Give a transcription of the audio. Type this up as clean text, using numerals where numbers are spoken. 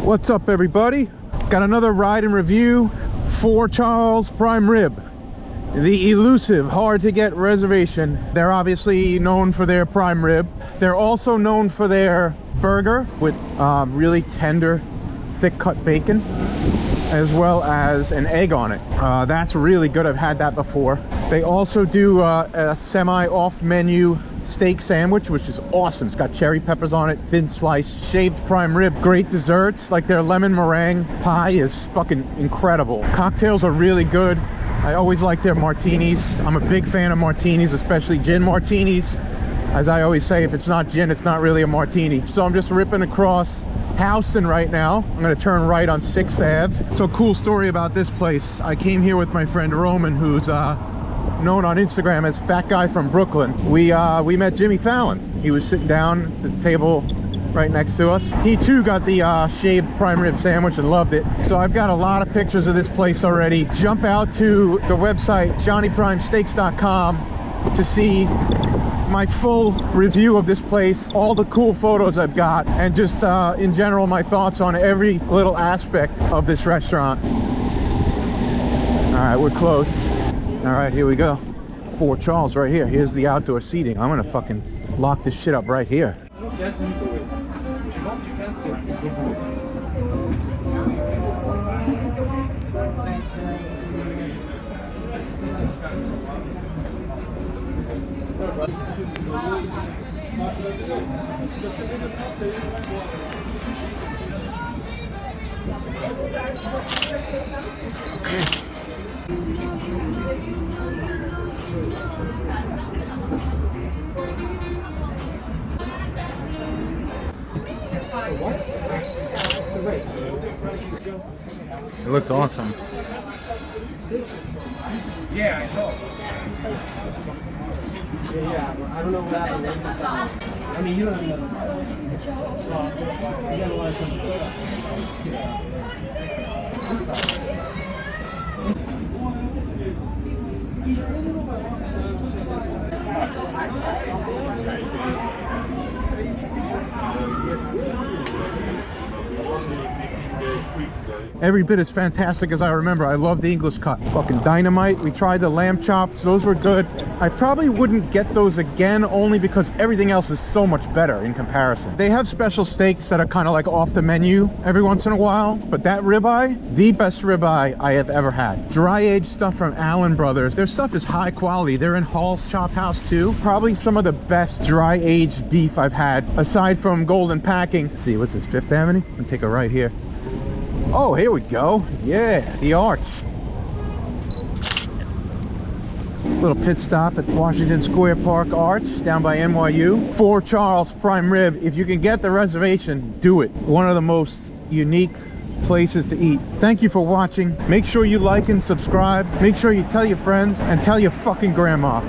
What's up, everybody? Got another ride and review for Charles Prime Rib, the elusive, hard to get reservation. They're obviously known for their prime rib. They're also known for their burger with really tender, thick cut bacon, as well as an egg on it. That's really good. I've had that before. They also do a semi off menu steak sandwich, which is awesome. It's got cherry peppers on it, thin sliced, shaved prime rib. Great desserts, like their lemon meringue pie is fucking incredible. Cocktails are really good. I always like their martinis. I'm a big fan of martinis, especially gin martinis. As I always say, if it's not gin, it's not really a martini. So I'm just ripping across Houston right now. I'm gonna turn right on 6th Ave. So, cool story about this place. I came here with my friend Roman, who's known on Instagram as Fat Guy from Brooklyn. We met Jimmy Fallon. He was sitting down at the table right next to us. He too got the shaved prime rib sandwich and loved it. So I've got a lot of pictures of this place already. Jump out to the website johnnyprimesteaks.com to see my full review of this place, all the cool photos I've got, and just in general my thoughts on every little aspect of this restaurant. All right, we're close. All right, here we go. Fort Charles right here. Here's the outdoor seating. I'm gonna fucking lock this shit up right here. It looks awesome. Yeah, I know. Yeah, I don't know what happened. I mean, you don't even know. You got a lot of Every bit as fantastic as I remember. I love the English cut. Fucking dynamite. We tried the lamb chops. Those were good. I probably wouldn't get those again, only because everything else is so much better in comparison. They have special steaks that are kind of like off the menu every once in a while, but that ribeye, the best ribeye I have ever had. Dry aged stuff from Allen Brothers. Their stuff is high quality. They're in Hall's Chop House too. Probably some of the best dry aged beef I've had, aside from Golden Packing. Let's see, what's this, 5th Avenue? I'm gonna take a right here. Oh, here we go. Yeah, the Arch. Little pit stop at Washington Square Park Arch down by NYU. For Charles Prime Rib, if you can get the reservation, do it. One of the most unique places to eat. Thank you for watching. Make sure you like and subscribe. Make sure you tell your friends and tell your fucking grandma.